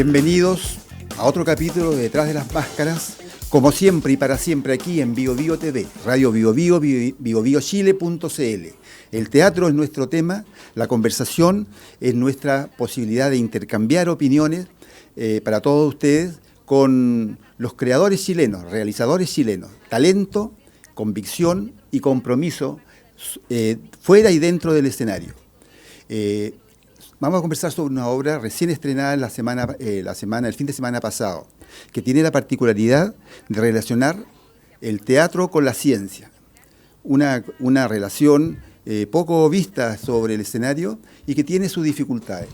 Bienvenidos a otro capítulo de Detrás de las Máscaras, como siempre y para siempre aquí en Bio Bio TV, Radio Bio Bio, biobiochile.cl. El teatro es nuestro tema, la conversación es nuestra posibilidad de intercambiar opiniones para todos ustedes con los creadores chilenos, realizadores chilenos, talento, convicción y compromiso fuera y dentro del escenario. Vamos a conversar sobre una obra recién estrenada el fin de semana pasado, que tiene la particularidad de relacionar el teatro con la ciencia. Una relación poco vista sobre el escenario y que tiene sus dificultades.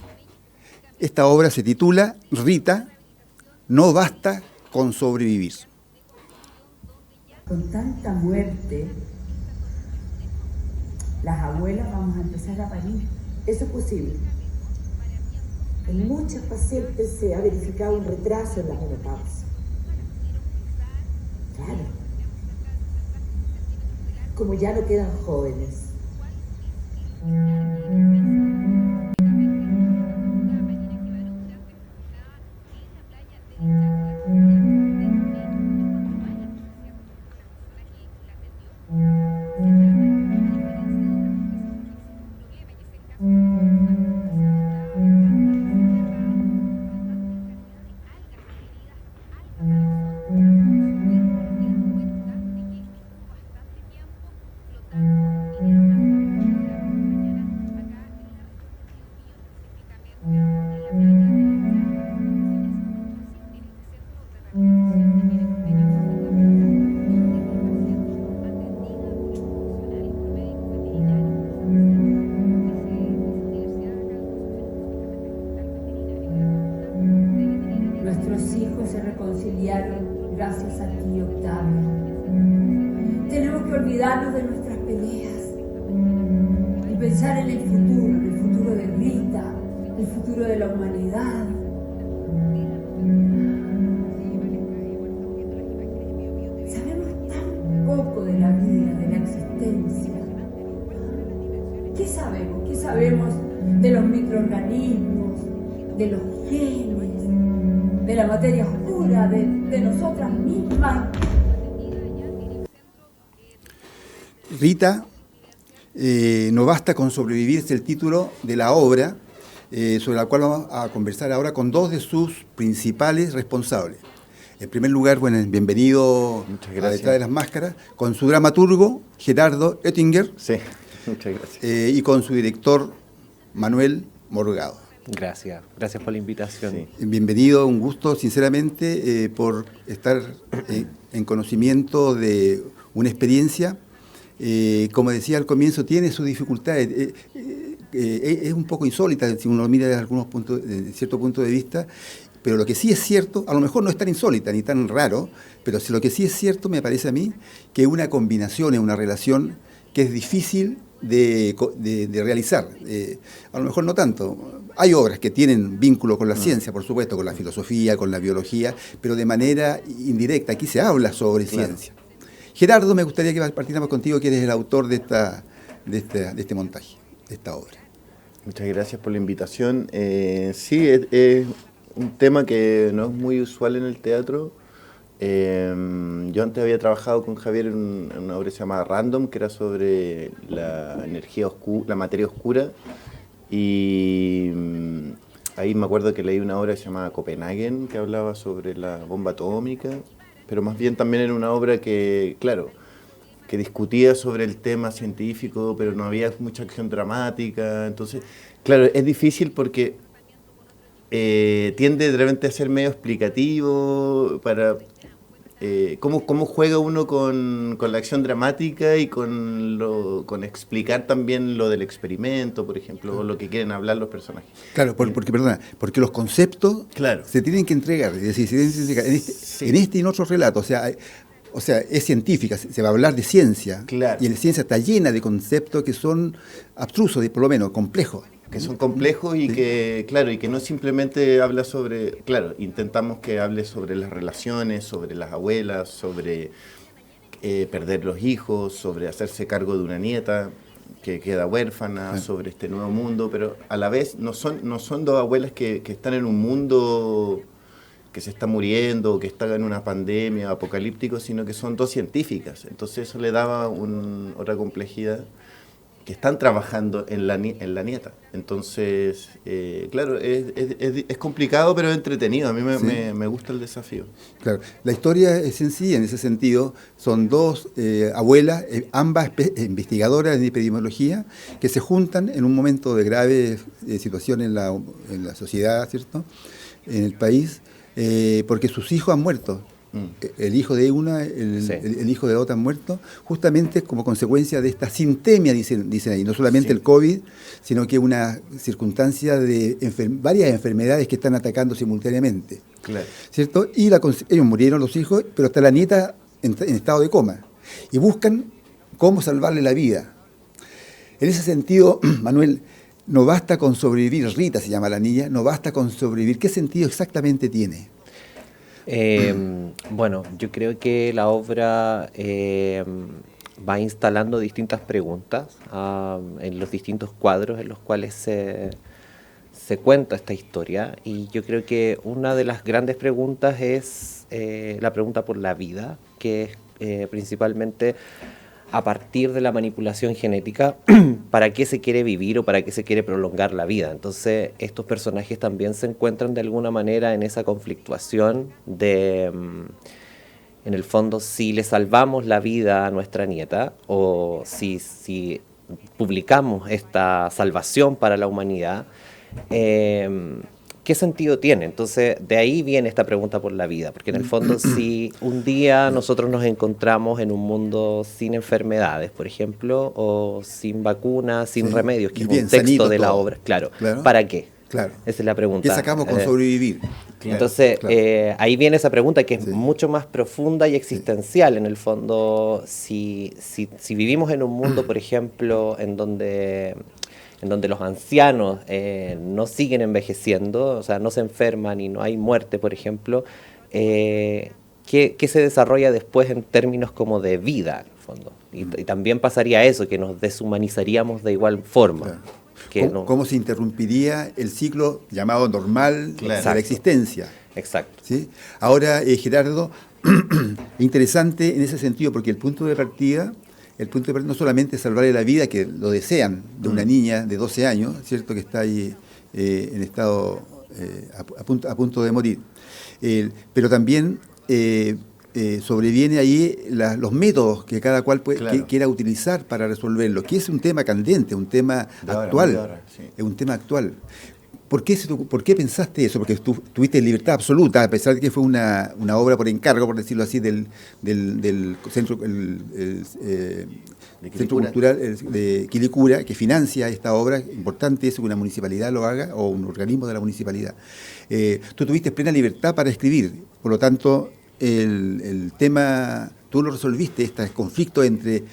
Esta obra se titula Rita, no basta con sobrevivir. Con tanta muerte, las abuelas vamos a empezar a parir. Eso es posible. En muchas pacientes se ha verificado un retraso en la menopausia. Claro. Como ya no quedan jóvenes. Nuestros hijos se reconciliaron gracias a ti, Octavia. Tenemos que olvidarnos de nuestras peleas y pensar en el futuro de Rita, el futuro de la humanidad. Sabemos tan poco de la vida, de la existencia. ¿Qué sabemos? ¿Qué sabemos de los microorganismos, de los genes, de la materia oscura, de nosotras mismas? Rita, no basta con sobrevivir, es el título de la obra sobre la cual vamos a conversar ahora con dos de sus principales responsables. En primer lugar, bueno, bienvenido a Detrás de las Máscaras, con su dramaturgo Gerardo Oettinger. Sí, muchas gracias. Y con su director Manuel Morgado. Gracias por la invitación. Sí. Bienvenido, un gusto, sinceramente, por estar en conocimiento de una experiencia. Como decía al comienzo, tiene sus dificultades. Es un poco insólita si uno mira desde cierto punto de vista, pero lo que sí es cierto, a lo mejor no es tan insólita ni tan raro, pero lo que sí es cierto, me parece a mí, que es una combinación, es una relación que es difícil de realizar. A lo mejor no tanto. Hay obras que tienen vínculo con la ciencia, por supuesto, con la filosofía, con la biología, pero de manera indirecta. Aquí se habla sobre ciencia. Gerardo, me gustaría que partiéramos contigo, que eres el autor de este montaje, de esta obra. Muchas gracias por la invitación. Sí, es un tema que no es muy usual en el teatro. Yo antes había trabajado con Javier en una obra llamada Random, que era sobre la energía oscura, la materia oscura. Y ahí me acuerdo que leí una obra llamada Copenhagen, que hablaba sobre la bomba atómica. Pero más bien también era una obra que, claro, que discutía sobre el tema científico, pero no había mucha acción dramática. Entonces, claro, es difícil porque tiende de repente a ser medio explicativo para cómo juega uno con la acción dramática y con explicar también lo del experimento, por ejemplo, o lo que quieren hablar los personajes. Claro, porque los conceptos se tienen que entregar, es decir, en este y en otros relatos, o sea, es científica, se va a hablar de ciencia, y la ciencia está llena de conceptos que son abstrusos, por lo menos complejos. Que son complejos y que, claro, y que no simplemente habla sobre, claro, intentamos que hable sobre las relaciones, sobre las abuelas, sobre perder los hijos, sobre hacerse cargo de una nieta, que queda huérfana, sobre este nuevo mundo, pero a la vez no son dos abuelas que están en un mundo que se está muriendo, que está en una pandemia apocalíptico, sino que son dos científicas. Entonces eso le daba otra complejidad, que están trabajando en la nieta. Entonces, claro, es complicado, pero es entretenido. A mí me gusta el desafío. Claro, la historia es sencilla en ese sentido. Son dos abuelas, ambas investigadoras en epidemiología, que se juntan en un momento de grave situación en la sociedad, ¿cierto?, en el país, porque sus hijos han muerto. El hijo de una, el hijo de otra han muerto, justamente como consecuencia de esta sintemia, dicen ahí, no solamente el COVID, sino que una circunstancia de varias enfermedades que están atacando simultáneamente. Claro. ¿Cierto? Y ellos murieron los hijos, pero está la nieta en estado de coma. Y buscan cómo salvarle la vida. En ese sentido, Manuel, no basta con sobrevivir, Rita se llama la niña, no basta con sobrevivir. ¿Qué sentido exactamente tiene? Bueno, yo creo que la obra va instalando distintas preguntas en los distintos cuadros en los cuales se cuenta esta historia, y yo creo que una de las grandes preguntas es la pregunta por la vida, que es principalmente a partir de la manipulación genética, para qué se quiere vivir o para qué se quiere prolongar la vida. Entonces, estos personajes también se encuentran de alguna manera en esa conflictuación de, en el fondo, si le salvamos la vida a nuestra nieta o si publicamos esta salvación para la humanidad, ¿qué sentido tiene? Entonces, de ahí viene esta pregunta por la vida, porque en el fondo, si un día nosotros nos encontramos en un mundo sin enfermedades, por ejemplo, o sin vacunas, sin remedios, que es un texto de la obra, claro, ¿para qué? Claro. Esa es la pregunta. ¿Qué sacamos con sobrevivir? Entonces, ahí viene esa pregunta que es mucho más profunda y existencial. En el fondo, si vivimos en un mundo, por ejemplo, en donde los ancianos no siguen envejeciendo, o sea, no se enferman y no hay muerte, por ejemplo, ¿qué se desarrolla después en términos como de vida, en el fondo? Y también pasaría eso, que nos deshumanizaríamos de igual forma. Claro. Que ¿Cómo se interrumpiría el ciclo llamado normal de la existencia? Exacto. ¿Sí? Ahora, Gerardo, interesante en ese sentido, porque el punto de partida no solamente es salvarle la vida, que lo desean, de una niña de 12 años, ¿cierto?, que está ahí en estado a punto de morir, pero también sobreviene ahí los métodos que cada cual quiera utilizar para resolverlo, que es un tema candente, un tema actual, es un tema actual. ¿Por qué pensaste eso? Porque tú tuviste libertad absoluta, a pesar de que fue una obra por encargo, por decirlo así, del Centro Cultural de Quilicura, que financia esta obra. Importante es que una municipalidad lo haga, o un organismo de la municipalidad. Tú tuviste plena libertad para escribir, por lo tanto, el tema, tú lo resolviste, este conflicto entre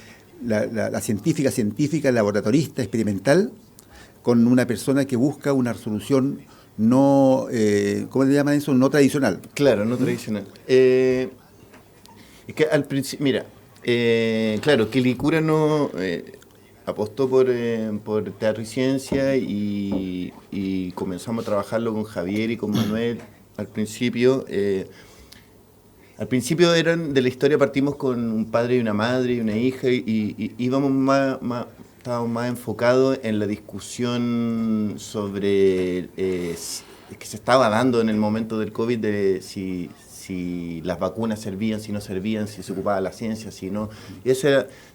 la científica, el laboratorista, experimental, con una persona que busca una resolución no, ¿cómo le llaman eso? No tradicional. Claro, no tradicional. Es que al principio, mira, claro, Quilicura no apostó por teatro y ciencia y comenzamos a trabajarlo con Javier y con Manuel. Al principio eran de la historia, partimos con un padre y una madre y una hija y íbamos estábamos más enfocados en la discusión sobre que se estaba dando en el momento del COVID, de si las vacunas servían, si no servían, si se ocupaba la ciencia, si no. Y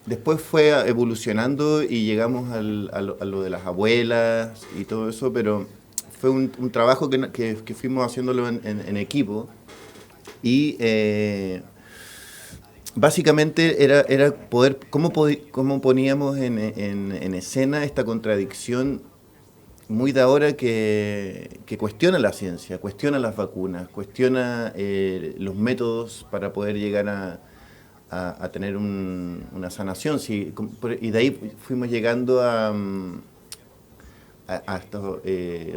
después fue evolucionando y llegamos a lo de las abuelas y todo eso, pero fue un trabajo que fuimos haciéndolo en equipo. Y básicamente era poder, cómo poníamos en escena esta contradicción muy de ahora que cuestiona la ciencia, cuestiona las vacunas, cuestiona los métodos para poder llegar a tener una sanación. Sí, y de ahí fuimos llegando a estos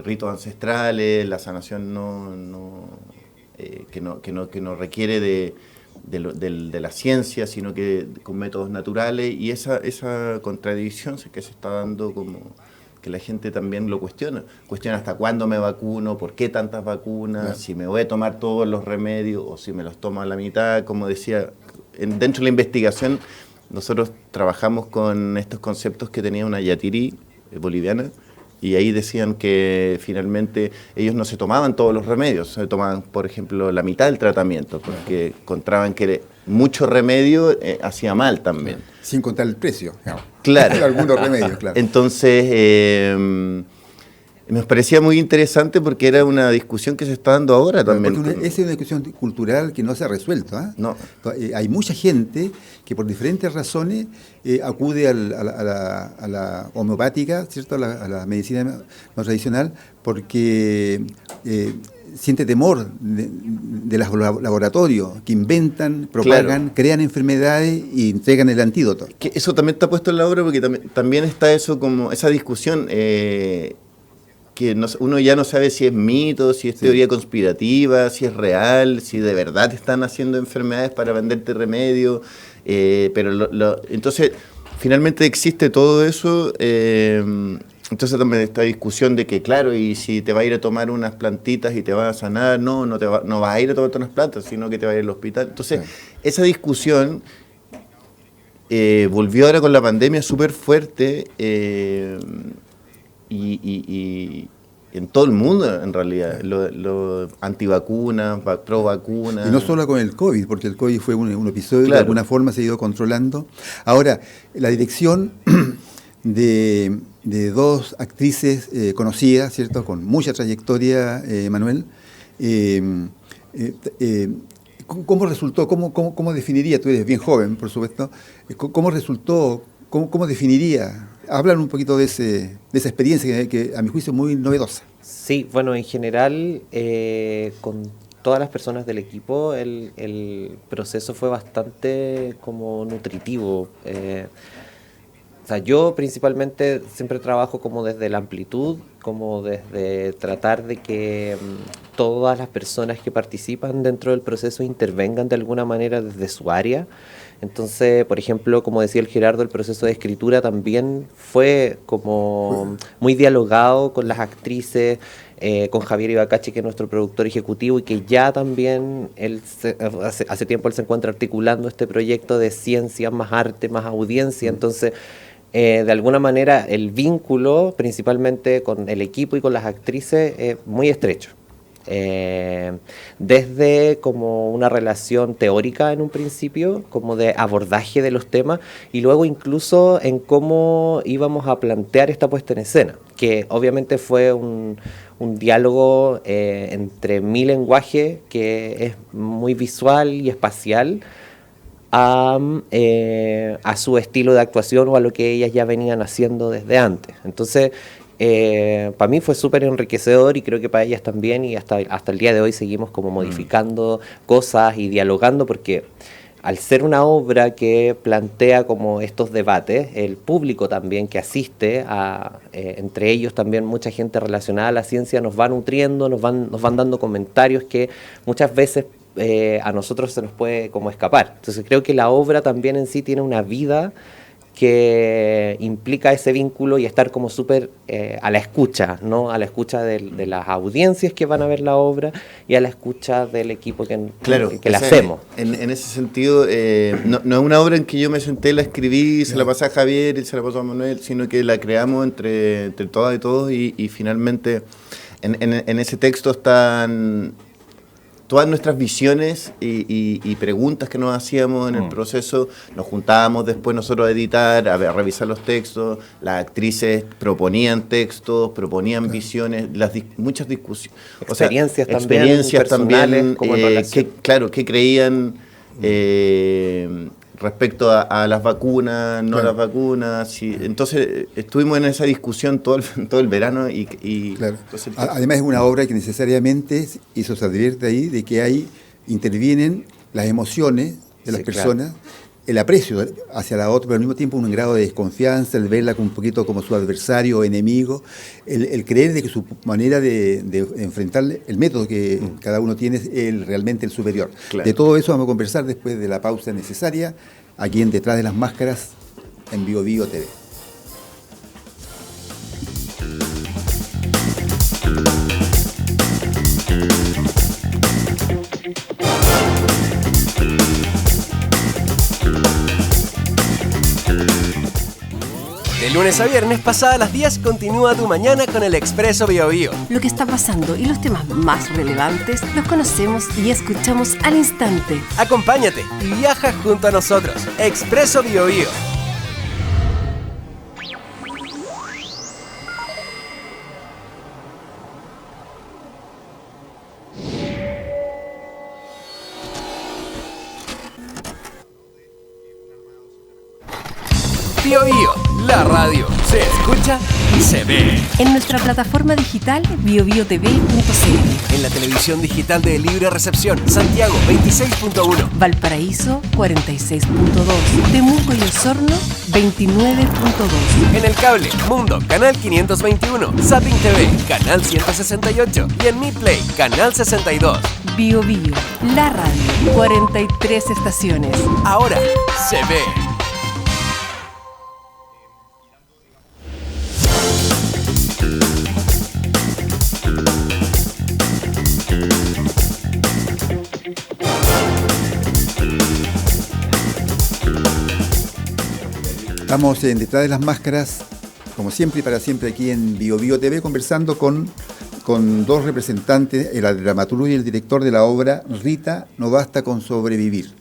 ritos ancestrales, la sanación que no requiere de la ciencia, sino que con métodos naturales, y esa contradicción que se está dando, como que la gente también lo cuestiona hasta cuándo me vacuno, por qué tantas vacunas, claro, si me voy a tomar todos los remedios o si me los tomo a la mitad. Como decía, dentro de la investigación nosotros trabajamos con estos conceptos que tenía una yatiri boliviana, y ahí decían que finalmente ellos no se tomaban todos los remedios, se tomaban, por ejemplo, la mitad del tratamiento, porque encontraban que mucho remedio hacía mal también. Sin contar el precio. Claro. Algunos remedios, claro. Entonces, me parecía muy interesante porque era una discusión que se está dando ahora también. Esa es una discusión cultural que no se ha resuelto. No. Hay mucha gente que por diferentes razones acude a la homeopática, ¿cierto? A la medicina más tradicional, porque siente temor de los laboratorios que inventan, propagan, claro, crean enfermedades y entregan el antídoto. Que eso también está puesto en la obra porque también está eso, como esa discusión que uno ya no sabe si es mito, si es teoría conspirativa, si es real, si de verdad están haciendo enfermedades para venderte remedio, pero entonces finalmente existe todo eso. Entonces también esta discusión de que, claro, y si te va a ir a tomar unas plantitas y te va a sanar, no vas a ir a tomarte unas plantas, sino que te va a ir al hospital. Entonces, esa discusión volvió ahora con la pandemia súper fuerte, y en todo el mundo, en realidad, lo antivacunas, pro vacunas. Y no solo con el COVID, porque el COVID fue un episodio, claro, de alguna forma se ha ido controlando. Ahora, la dirección de dos actrices conocidas, ¿cierto?, con mucha trayectoria, Manuel, ¿cómo resultó? ¿Cómo definiría? Tú eres bien joven, por supuesto. ¿Cómo resultó? ¿Cómo definiría? Hablan un poquito de esa experiencia que a mi juicio es muy novedosa. Sí, bueno, en general, con todas las personas del equipo, el proceso fue bastante como nutritivo. O sea, yo principalmente siempre trabajo como desde la amplitud, como desde tratar de que todas las personas que participan dentro del proceso intervengan de alguna manera desde su área. Entonces, por ejemplo, como decía el Gerardo, el proceso de escritura también fue como muy dialogado con las actrices, con Javier Ibacache, que es nuestro productor ejecutivo, y que ya también hace tiempo él se encuentra articulando este proyecto de ciencia más arte, más audiencia. Entonces, de alguna manera, el vínculo, principalmente con el equipo y con las actrices, es muy estrecho. Desde como una relación teórica en un principio, como de abordaje de los temas, y luego incluso en cómo íbamos a plantear esta puesta en escena, que obviamente fue un diálogo entre mi lenguaje, que es muy visual y espacial, a su estilo de actuación o a lo que ellas ya venían haciendo desde antes. Entonces, para mí fue súper enriquecedor, y creo que para ellas también, y hasta el día de hoy seguimos como modificando cosas y dialogando, porque al ser una obra que plantea como estos debates, el público también que asiste, entre ellos también mucha gente relacionada a la ciencia, nos va nutriendo, nos van dando comentarios que muchas veces a nosotros se nos puede como escapar. Entonces creo que la obra también en sí tiene una vida que implica ese vínculo y estar como súper a la escucha, ¿no? A la escucha de las audiencias que van a ver la obra y a la escucha del equipo que la hacemos. En ese sentido, no es una obra en que yo me senté, la escribí, se la pasé a Javier y se la pasó a Manuel, sino que la creamos entre todas y todos, y finalmente en ese texto están todas nuestras visiones y preguntas que nos hacíamos en el proceso. Nos juntábamos después nosotros a editar, a revisar los textos, las actrices proponían textos, proponían visiones, muchas discusiones. Experiencias o sea, también, experiencias también, como en relación. qué creían respecto a las vacunas, no las vacunas. Sí. Entonces estuvimos en esa discusión todo el verano. Claro. Entonces, además es una obra que necesariamente, y eso se advierte ahí, de que intervienen las emociones de las personas, claro, el aprecio hacia la otra, pero al mismo tiempo un grado de desconfianza, el verla un poquito como su adversario o enemigo, el creer de que su manera de enfrentarle, el método que cada uno tiene es realmente el superior. Claro. De todo eso vamos a conversar después de la pausa necesaria, aquí en Detrás de las Máscaras, en Bio Bio TV. De lunes a viernes, pasada las 10, continúa tu mañana con el Expreso Bio Bio. Lo que está pasando y los temas más relevantes los conocemos y escuchamos al instante. Acompáñate y viaja junto a nosotros. Expreso Bio Bio. Bio Bio, la radio se escucha y se ve. En nuestra plataforma digital biobiotv.cl. En la televisión digital de Libre Recepción, Santiago 26.1. Valparaíso 46.2. Temuco y Osorno 29.2. En el cable, Mundo, canal 521. Zapping TV, canal 168. Y en Mi Play, canal 62. Bio Bio, la radio, 43 estaciones. Ahora se ve. Estamos en Detrás de las Máscaras, como siempre y para siempre aquí en Bio Bio TV, conversando con dos representantes, el dramaturgo y el director de la obra Rita, no basta con sobrevivir.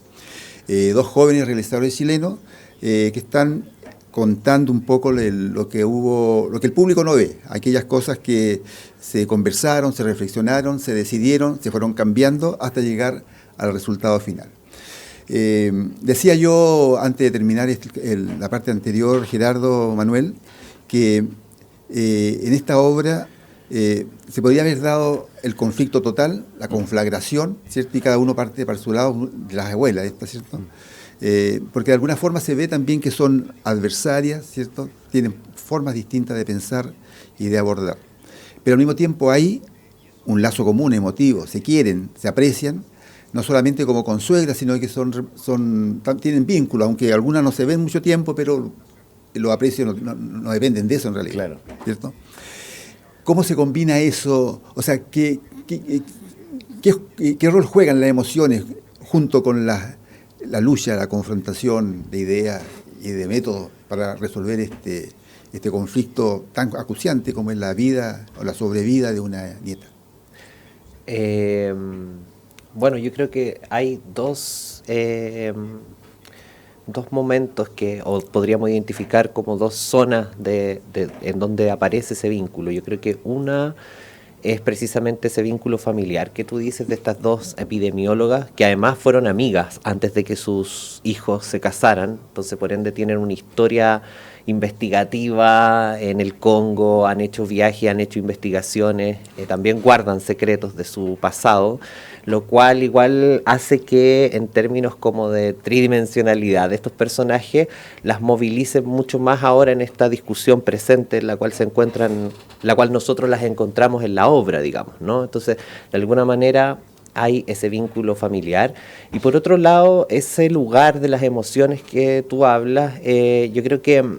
Dos jóvenes realizadores chilenos que están contando un poco lo que el público no ve, aquellas cosas que se conversaron, se reflexionaron, se decidieron, se fueron cambiando hasta llegar al resultado final. Decía yo, antes de terminar la parte anterior, Gerardo, Manuel, que en esta obra se podría haber dado el conflicto total, la conflagración, ¿cierto? Y cada uno parte para su lado de las abuelas, ¿cierto? Porque de alguna forma se ve también que son adversarias, ¿cierto? Tienen formas distintas de pensar y de abordar. Pero al mismo tiempo hay un lazo común emotivo, se quieren, se aprecian, no solamente como consuegras, sino que tienen vínculo, aunque algunas no se ven mucho tiempo, pero los aprecios no dependen de eso en realidad. Claro. ¿Cierto? ¿Cómo se combina eso? O sea, ¿qué rol juegan las emociones junto con la lucha, la confrontación de ideas y de métodos para resolver este conflicto tan acuciante como es la vida o la sobrevida de una nieta? Bueno, yo creo que hay dos momentos o podríamos identificar como dos zonas en donde aparece ese vínculo. Yo creo que una es precisamente ese vínculo familiar que tú dices de estas dos epidemiólogas, que además fueron amigas antes de que sus hijos se casaran, entonces por ende tienen una historia investigativa en el Congo, han hecho viajes, han hecho investigaciones, también guardan secretos de su pasado, lo cual igual hace que en términos como de tridimensionalidad de estos personajes las movilicen mucho más ahora en esta discusión presente en la cual se encuentran, la cual nosotros las encontramos en la obra, digamos, ¿no? Entonces, de alguna manera hay ese vínculo familiar. Y por otro lado, ese lugar de las emociones que tú hablas, yo creo que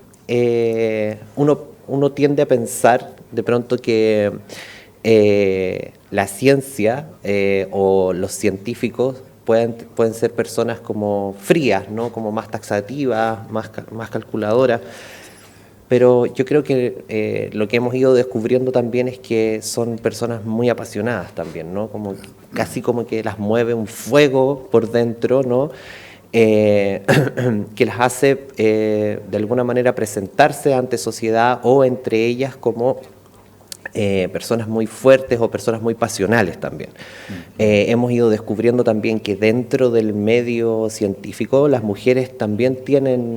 uno tiende a pensar de pronto que la ciencia o los científicos pueden ser personas como frías, ¿no? Como más taxativas, más calculadoras. Pero yo creo que lo que hemos ido descubriendo también es que son personas muy apasionadas también, ¿no? Casi como que las mueve un fuego por dentro, ¿no? Que las hace de alguna manera presentarse ante sociedad o entre ellas como personas muy fuertes o personas muy pasionales también. Hemos ido descubriendo también que dentro del medio científico las mujeres también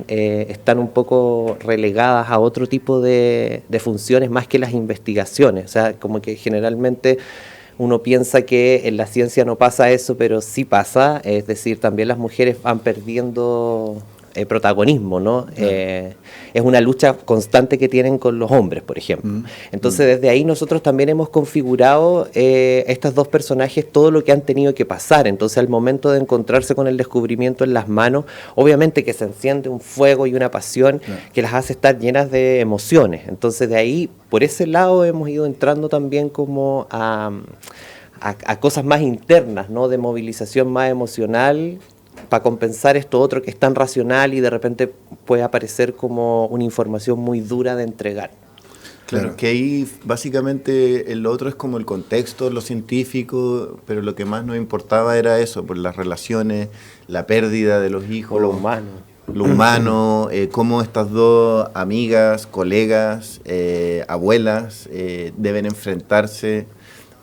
están un poco relegadas a otro tipo de funciones más que las investigaciones. O sea, como que generalmente uno piensa que en la ciencia no pasa eso, pero sí pasa. Es decir, también las mujeres van perdiendo protagonismo, ¿no? Es una lucha constante que tienen con los hombres, por ejemplo. Entonces, desde ahí nosotros también hemos configurado estos dos personajes, todo lo que han tenido que pasar. Entonces, al momento de encontrarse con el descubrimiento en las manos, obviamente que se enciende un fuego y una pasión que las hace estar llenas de emociones. Entonces, de ahí, por ese lado, hemos ido entrando también como a cosas más internas, ¿no? De movilización más emocional, para compensar esto otro que es tan racional y de repente puede aparecer como una información muy dura de entregar. Claro, que ahí básicamente lo otro es como el contexto, lo científico, pero lo que más nos importaba era eso, por las relaciones, la pérdida de los hijos. O lo humano. Lo humano, cómo estas dos amigas, colegas, abuelas deben enfrentarse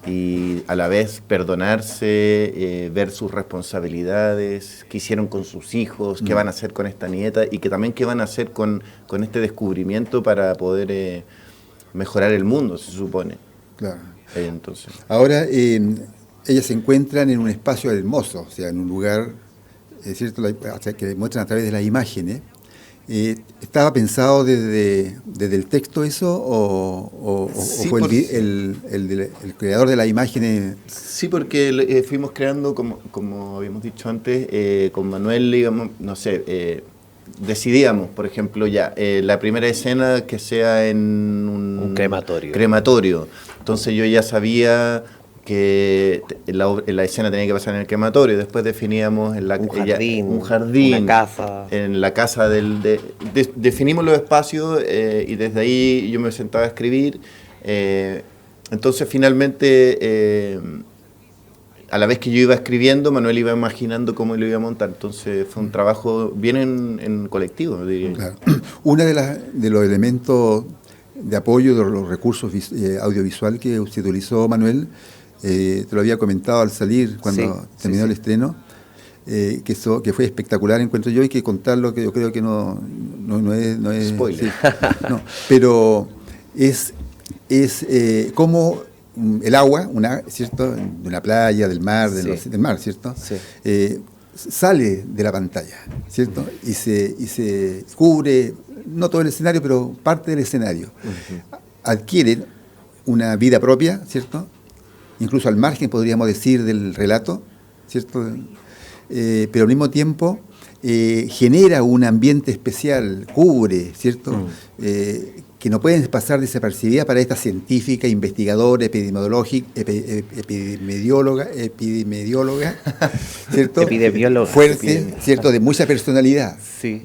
y a la vez perdonarse, ver sus responsabilidades, qué hicieron con sus hijos, qué van a hacer con esta nieta y que también qué van a hacer con este descubrimiento para poder mejorar el mundo, se supone. Claro. Entonces. Ahora, ellas se encuentran en un espacio hermoso, o sea, en un lugar, es cierto, que muestran a través de las imágenes. ¿Estaba pensado desde el texto eso o Sí, fue el creador de las imágenes? Sí, porque fuimos creando, como habíamos dicho antes, con Manuel, digamos, no sé, decidíamos, por ejemplo, la primera escena que sea en un crematorio. Entonces yo ya sabía que la escena tenía que pasar en el crematorio, después definíamos un jardín, una casa. En la casa definimos los espacios y desde ahí yo me sentaba a escribir. Entonces finalmente, a la vez que yo iba escribiendo, Manuel iba imaginando cómo lo iba a montar. Entonces fue un trabajo bien en colectivo, diría. Claro. Uno de los elementos de apoyo de los recursos audiovisual que usted utilizó, Manuel, te lo había comentado al salir cuando terminó el estreno, que fue espectacular, encuentro yo, y que contarlo, que yo creo que no es spoiler. No, pero es como el agua, ¿cierto? De una playa, del mar, del mar, ¿cierto? Sí. Sale de la pantalla, ¿cierto? Y se cubre, no todo el escenario, pero parte del escenario. Adquiere una vida propia, ¿cierto? Incluso al margen, podríamos decir, del relato, ¿cierto? Pero al mismo tiempo genera un ambiente especial, cubre, ¿cierto? Que no pueden pasar desapercibida para esta científica, investigadora, epidemióloga, ¿cierto? Epidemióloga. Fuerte, ¿cierto? De mucha personalidad. Sí,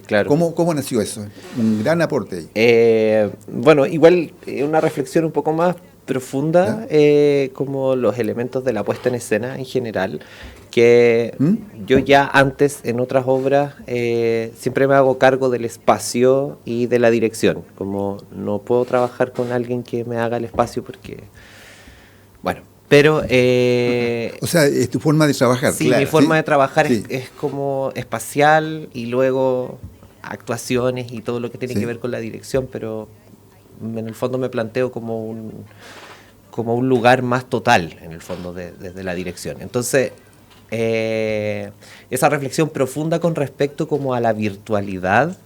claro. ¿Cómo nació eso? Un gran aporte ahí. Bueno, igual una reflexión un poco más profunda, como los elementos de la puesta en escena en general, que yo ya antes en otras obras siempre me hago cargo del espacio y de la dirección, como no puedo trabajar con alguien que me haga el espacio porque, bueno, pero... o sea, es tu forma de trabajar. Sí, mi forma de trabajar es como espacial y luego actuaciones y todo lo que tiene que ver con la dirección, pero en el fondo me planteo como un lugar más total, en el fondo, desde la dirección. Entonces, esa reflexión profunda con respecto como a la virtualidad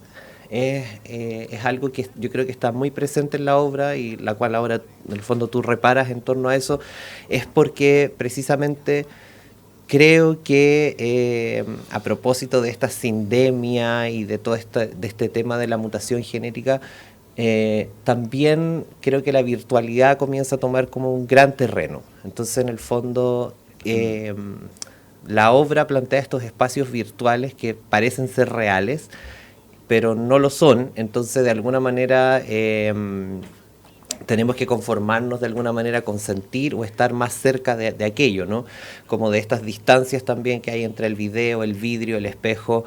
es algo que yo creo que está muy presente en la obra y la cual ahora, en el fondo, tú reparas en torno a eso, es porque precisamente creo que a propósito de esta sindemia y de todo este tema de la mutación genética, también creo que la virtualidad comienza a tomar como un gran terreno. Entonces, en el fondo, la obra plantea estos espacios virtuales que parecen ser reales, pero no lo son. Entonces, de alguna manera, tenemos que conformarnos de alguna manera con sentir o estar más cerca de aquello, ¿no? Como de estas distancias también que hay entre el video, el vidrio, el espejo,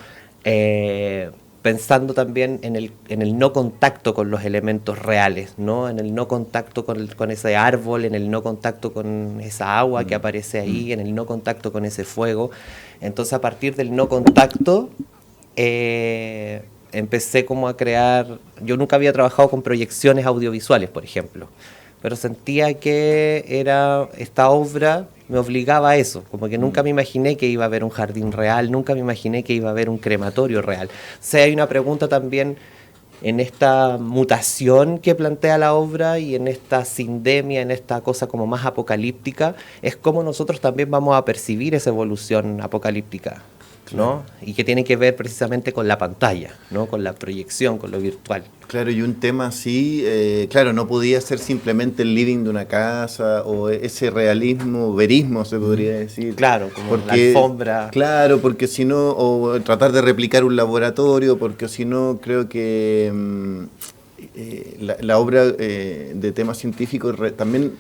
pensando también en el no contacto con los elementos reales, ¿no? En el no contacto con ese árbol, en el no contacto con esa agua que aparece ahí, en el no contacto con ese fuego. Entonces, a partir del no contacto, empecé como a crear... Yo nunca había trabajado con proyecciones audiovisuales, por ejemplo, pero sentía que esta obra me obligaba a eso, como que nunca me imaginé que iba a haber un jardín real, nunca me imaginé que iba a haber un crematorio real. O sea, hay una pregunta también en esta mutación que plantea la obra y en esta sindemia, en esta cosa como más apocalíptica, es cómo nosotros también vamos a percibir esa evolución apocalíptica, ¿no? Y que tiene que ver precisamente con la pantalla, ¿no? Con la proyección, con lo virtual. Claro, y un tema así, claro, no podía ser simplemente el living de una casa o ese realismo, verismo se podría decir. Claro, como la alfombra. Claro, porque si no, o tratar de replicar un laboratorio, porque si no, creo que la obra de temas científicos también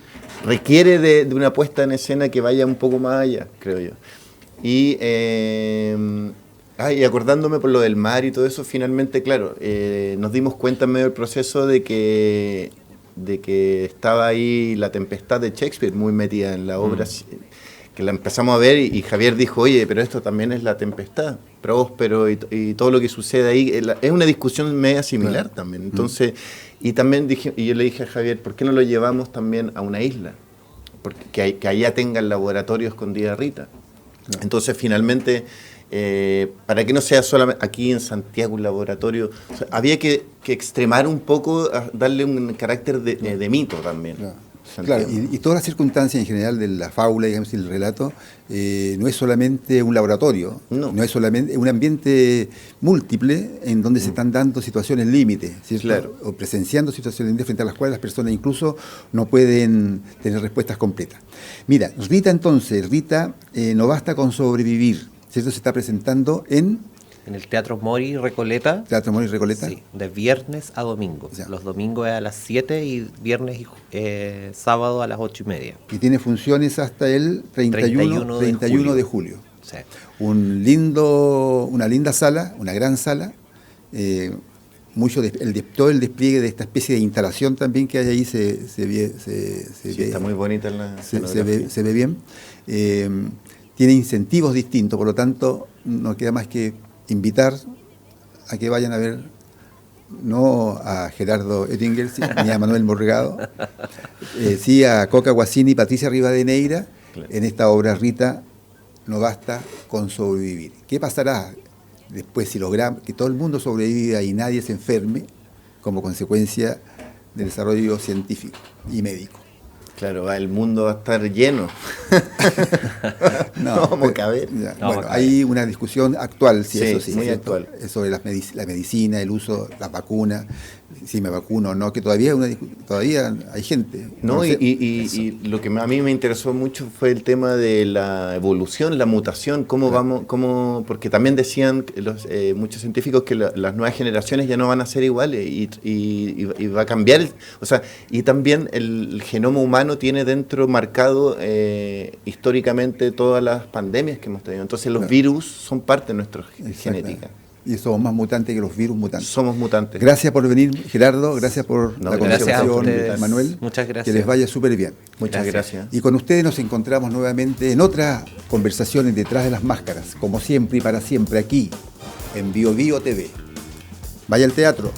requiere de una puesta en escena que vaya un poco más allá, creo yo. Y acordándome por lo del mar y todo eso, finalmente, claro, nos dimos cuenta en medio del proceso de que estaba ahí la tempestad de Shakespeare muy metida en la obra, que la empezamos a ver y Javier dijo, oye, pero esto también es la tempestad, Próspero y todo lo que sucede ahí, es una discusión media similar también. Entonces, y también yo le dije a Javier, ¿por qué no lo llevamos también a una isla? Porque que allá tenga el laboratorio escondida Rita. Entonces, finalmente, para que no sea solamente aquí en Santiago un laboratorio, o sea, había que extremar un poco, darle un carácter de mito también. Claro, y todas las circunstancias en general de la fábula, digamos, y el relato, no es solamente un laboratorio, no es solamente un ambiente múltiple en donde se están dando situaciones límite, ¿cierto? Claro. O presenciando situaciones límite frente a las cuales las personas incluso no pueden tener respuestas completas. Mira, Rita no basta con sobrevivir, ¿cierto? Se está presentando en el Teatro Mori Recoleta. Teatro Mori Recoleta. Sí, de viernes a domingo. O sea, los domingos es a las 7 y viernes y sábado a las 8:30. Y tiene funciones hasta el 31 de julio. Sí. Una linda sala, una gran sala. Todo el despliegue de esta especie de instalación también que hay ahí se ve. Está muy bonita se ve bien. Tiene incentivos distintos, por lo tanto, no queda más que invitar a que vayan a ver no a Gerardo Oettinger ni a Manuel Morgado, sí a Coca Guasini y Patricia Rivadeneira, claro, en esta obra Rita no basta con sobrevivir. ¿Qué pasará después si logramos que todo el mundo sobreviva y nadie se enferme como consecuencia del desarrollo científico y médico? Claro, el mundo va a estar lleno. No vamos a caber. Hay una discusión actual, eso sí, muy actual, sobre la medicina, el uso, las vacunas, si me vacuno o no, que todavía hay gente. No, y lo que a mí me interesó mucho fue el tema de la evolución, la mutación, porque también decían muchos científicos que las nuevas generaciones ya no van a ser iguales y va a cambiar, y también el genoma humano tiene dentro marcado históricamente todas las pandemias que hemos tenido. Entonces los virus son parte de nuestra genética. Y somos más mutantes que los virus mutantes. Somos mutantes. Gracias por venir, Gerardo. Gracias por la conversación, Manuel. Muchas gracias. Que les vaya súper bien. Muchas gracias. Y con ustedes nos encontramos nuevamente en otra conversación en Detrás de las Máscaras, como siempre y para siempre, aquí, en Bio Bio TV. Vaya al teatro.